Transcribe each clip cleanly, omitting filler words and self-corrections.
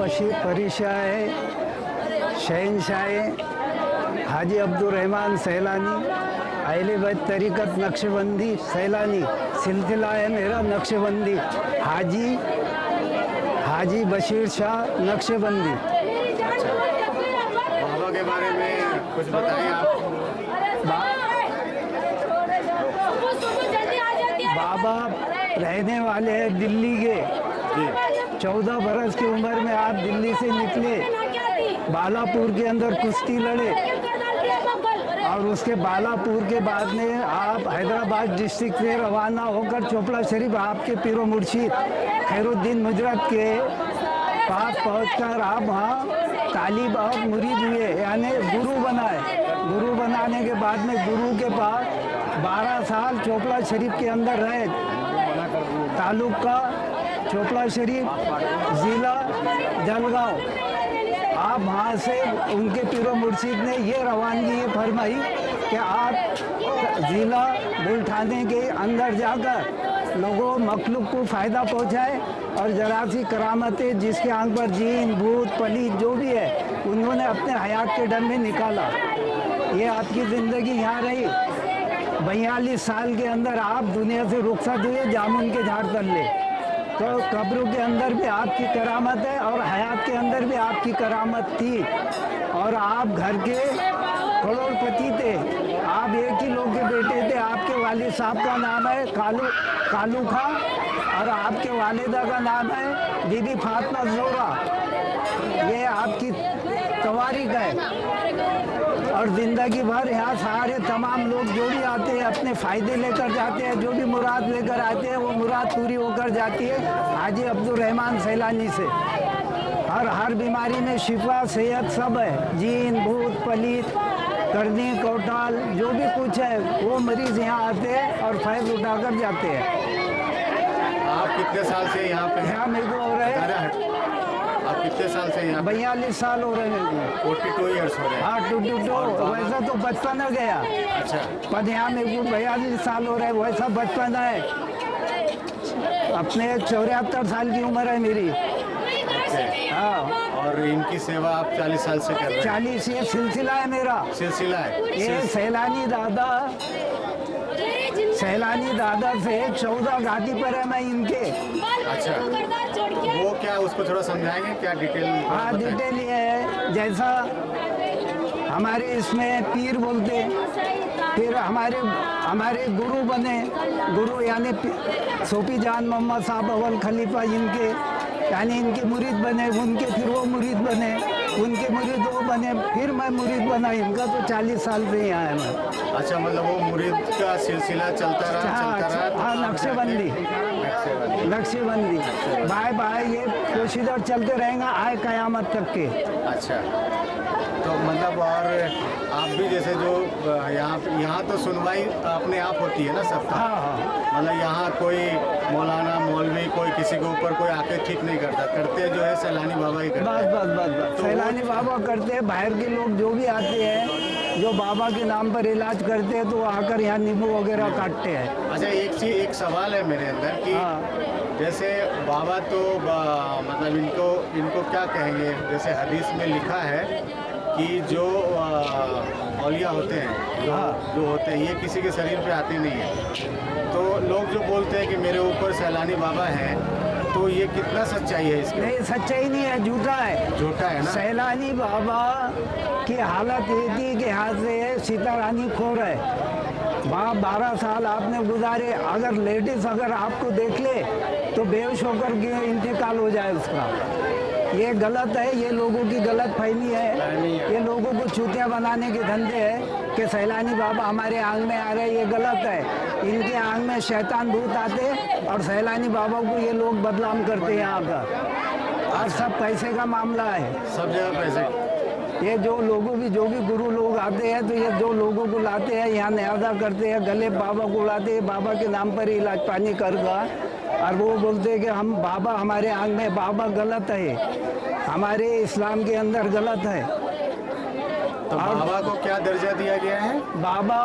परिशाह शहनशाह हाजी अब्दुल रहमान सैलानी अहले बैत तरीक़त नक्शबंदी सैलानी सिलसिला है मेरा नक्शबंदी हाजी बशीर शाह नक्शबंदी। बाबा के बारे में कुछ बताइए आप। बाबा रहने वाले हैं दिल्ली के। 14 बरस की उम्र में आप दिल्ली से निकले, बालापुर के अंदर कुश्ती लड़े और उसके बालापुर के बाद में आप हैदराबाद डिस्ट्रिक्ट से रवाना होकर चोपड़ा शरीफ आपके पीरो मुर्शिद खैरुद्दीन मुजरत के पास पहुंचकर आप वहाँ तालिब और मुरीद हुए, यानी गुरु बनाए। गुरु बनाने के बाद में गुरु के पास 12 साल चोपड़ा शरीफ के अंदर रहे। तालुका चोपड़ा शरीफ, ज़िला जलगांव। आप वहाँ से उनके पीरो मुर्शिद ने ये रवानगी ये फरमाई कि आप ज़िला बुल्ठाने के अंदर जाकर लोगों मखलूक को फ़ायदा पहुँचाए और ज़रा सी करामतें जिसके आंख पर जीन भूत पलीत जो भी है उन्होंने अपने हयात के दम में निकाला। ये आपकी ज़िंदगी यहाँ रही। 42 साल के अंदर आप दुनिया से रुखसत हुए जामुन के झाड़ तले। तो कब्रों के अंदर भी आपकी करामत है और हयात के अंदर भी आपकी करामत थी और आप घर के करोड़पति थे। आप एक ही लोग के बेटे थे। आपके वालिद साहब का नाम है कालू खां और आपके वालिदा का नाम है बीबी फातिमा ज़ोहरा। ये आपकी तवारीख है और ज़िंदगी भर यहाँ सारे तमाम लोग जो भी आते हैं अपने फ़ायदे लेकर जाते हैं, जो भी मुराद लेकर आते हैं वो मुराद पूरी होकर जाती है हाजी अब्दुल रहमान सैलानी से। हर बीमारी में शिफा सेहत सब है। जीन भूत पलीत करनी कोटाल जो भी कुछ है वो मरीज़ यहाँ आते हैं और फैज़ उठाकर जाते हैं। आप कितने साल से यहाँ पे? यहाँ मेरे को हो रहे हैं, आप कितने साल से यहाँ? 42 साल हो रहे हैं मेरे को। 42 ईयर्स हो रहे हैं। हाँ 22। वैसा तो बचपना गया। अच्छा। पर यहाँ मेरे को 42 साल हो रहे हैं, वैसा बचपना है। अपने 74 साल की उम्र है मेरी। हाँ। और इनकी सेवा आप 40 साल से कर रहे हैं? 40 ये सिलसिला है मेरा। सिलसिला है ये सैलानी दादा से 14 घाटी पर है मैं इनके। अच्छा, वो क्या उसको थोड़ा समझाएंगे क्या डिटेल? हाँ डिटेल ये है जैसा हमारे इसमें पीर बोलते, फिर हमारे गुरु बने। गुरु यानी सोफी जान मोहम्मद साहब अव्वल खलीफा इनके, यानी इनके मुरीद बने। उनके फिर वो मुरीद बने, उनके मुरीद वो बने, फिर मैं मुरीद बना। इनका तो 40 साल से यहाँ है मैं। अच्छा, मतलब वो मुरीद का सिलसिला चलता रहा। हाँ नक्शबंदी बाय बाय ये प्रोसीजर चलते रहेगा आए क़यामत तक के। अच्छा, तो मतलब और आप भी जैसे जो यहाँ तो सुनवाई अपने आप होती है ना सबका? हाँ। मतलब यहाँ कोई मौलाना मौलवी कोई किसी के ऊपर कोई आके ठीक नहीं करते जो है सैलानी बाबा ही करते हैं। बस सैलानी बाबा करते हैं। बाहर के लोग जो भी आते हैं जो बाबा के नाम पर इलाज करते हैं तो आकर यहाँ नींबू वगैरह काटते हैं। अच्छा, एक सवाल है मेरे अंदर कि जैसे बाबा तो मतलब इनको क्या कहेंगे, जैसे हदीस में लिखा है कि जो औलिया होते हैं जो होते हैं ये किसी के शरीर पे आते नहीं है। तो लोग जो बोलते हैं कि मेरे ऊपर सैलानी बाबा हैं, तो ये कितना सच्चाई है इसकी? नहीं सच्चाई नहीं है, झूठा है ना। सैलानी बाबा की हालत ये थी कि यहाँ से सीता रानी खोर है। 12 साल आपने गुजारे। अगर लेडीज़ अगर आपको देख ले तो बेहोश होकर इंतकाल हो जाए उसका। ये गलत है, ये लोगों की गलत फहमी है। ये लोगों को चूतिया बनाने के धंधे है कि सैलानी बाबा हमारे आंग में आ रहे, ये गलत है। इनके आंग में शैतान भूत आते और सैलानी बाबा को ये लोग बदनाम करते हैं यहाँ का। और सब पैसे का मामला है, सब जगह पैसे। ये जो भी गुरु लोग आते हैं तो ये जो लोगों को लाते हैं यहाँ न्यादा करते हैं, गले बाबा को लाते हैं, बाबा के नाम पर इलाज पानी करगा। और वो बोलते हैं कि हम बाबा हमारे आंग में, बाबा गलत है, हमारे इस्लाम के अंदर गलत है। तो बाबा को क्या दर्जा दिया गया है? बाबा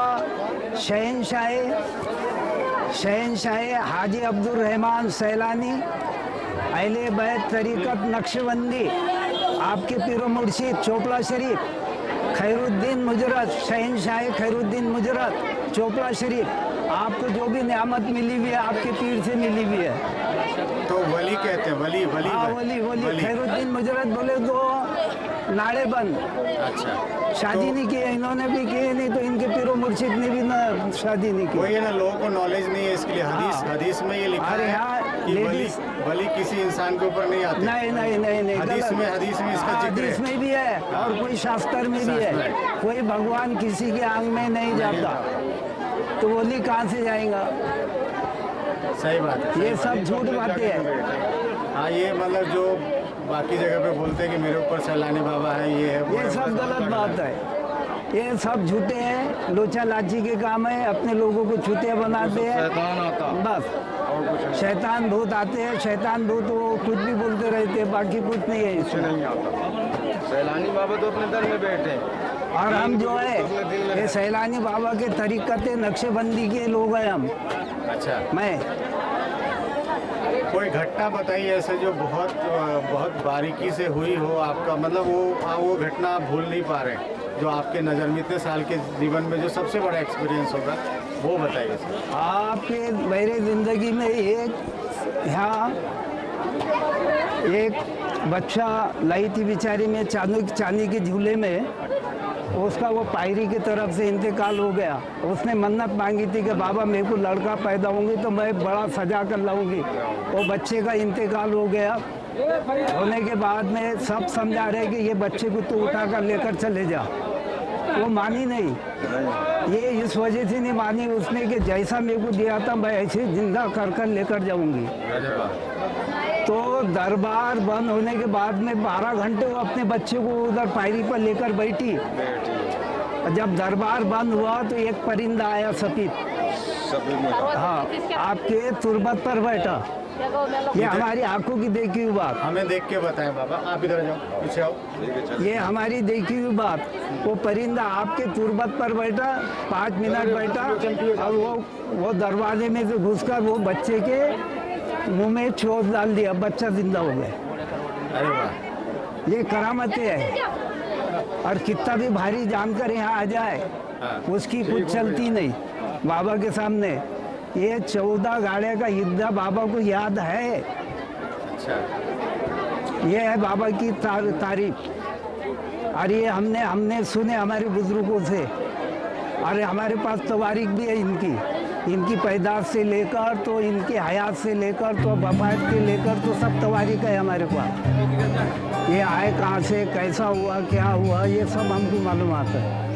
शहनशाह हाजी अब्दुल रहमान सैलानी अहले बैत तरीक़त नक्शबंदी आपके पीरो मुर्शिद चोपड़ा शरीफ खैरुद्दीन मुजरत, शहनशाह खैरुद्दीन मुजरत चोपड़ा शरीफ, आपको जो भी नेमत मिली हुई है आपके पीर से मिली हुई है। तो वली कहते हैं, वली वली हाँ वली खैरुद्दीन मुजरत बोले तो नाड़े बंद, अच्छा शादी नहीं की है, इन्होंने भी की नहीं तो इनके पीरो मुर्शिद ने भी ना शादी नहीं की। वही है ना, लोगों को नॉलेज नहीं है, इसके लिए हदीस में ये लिखा अरे है हाँ, कि लेडीज वली किसी इंसान के ऊपर नहीं आते। नहीं हदीस में इसका हाँ, जिक्र हदीस है। में भी है और कोई शास्त्र में भी है, कोई भगवान किसी के आंग में नहीं जाता, तो वली कहाँ से जाएगा? सही बात है, ये सब झूठ बातें हैं। हाँ ये मतलब जो बाकी जगह पे बोलते हैं कि मेरे ऊपर सैलानी बाबा है, ये है वो ये है, सब बस गलत पकड़ बात लो। है, ये सब झूठे हैं, लोचा लाची के काम है, अपने लोगों को छूते बनाते हैं बस। शैतान भूत आते हैं, शैतान भूत वो कुछ भी बोलते रहते हैं, बाकी कुछ नहीं है इसमें। नहीं आता। सैलानी बाबा तो अपने दर में बैठे हैं। और हम जो है ये सैलानी बाबा के तरीक़त नक्शेबंदी के लोग हैं हम। अच्छा, मैं कोई घटना बताइए ऐसे जो बहुत बहुत बारीकी से हुई हो आपका, मतलब वो घटना आप भूल नहीं पा रहे, जो आपके नज़र में इतने साल के जीवन में जो सबसे बड़ा एक्सपीरियंस होगा वो बताइए सर। आपके मेरे ज़िंदगी में यहाँ एक बच्चा लाई थी बेचारी में चांदी के झूले में, उसका वो पायरी की तरफ से इंतकाल हो गया। उसने मन्नत मांगी थी कि बाबा मेरे को लड़का पैदा होंगे तो मैं बड़ा सजा कर लाऊंगी। वो बच्चे का इंतकाल हो गया, होने के बाद में सब समझा रहे कि ये बच्चे को तो उठा कर लेकर चले जा, वो मानी नहीं। ये इस वजह से नहीं मानी उसने कि जैसा मेरे को दिया था मैं ऐसे जिंदा कर कर लेकर जाऊंगी। तो दरबार बंद होने के बाद में 12 घंटे वो अपने बच्चे को उधर पायरी पर लेकर बैठी। जब दरबार बंद हुआ तो एक परिंदा आया सफेद, हाँ आपके तुरबत पर बैठा। ये हमारी आंखों की देखी हुई बात, हमें देख के बताएं बाबा, आप इधर जाओ, पीछे आओ। ये हमारी देखी हुई बात। वो परिंदा आपके तुरबत पर बैठा, 5 मिनट बैठा और वो दरवाजे में से घुसकर वो बच्चे के मुंह में चोट डाल दिया, बच्चा जिंदा हो गया। अरे वाह, ये करामतें है। और कितना भी भारी जानकर यहाँ आ जाए उसकी कुछ चलती नहीं बाबा के सामने। ये 14 गाड़ियाँ का युद्ध बाबा को याद है। अच्छा, ये है बाबा की तारीफ। और ये हमने सुने हमारे बुजुर्गों से, और हमारे पास तवारीख भी है इनकी पैदाश से लेकर तो इनकी हयात से लेकर तो वफात के लेकर तो सब तवारीख है हमारे पास। ये आए कहाँ से, कैसा हुआ, क्या हुआ, ये सब हमको मालूम आता है।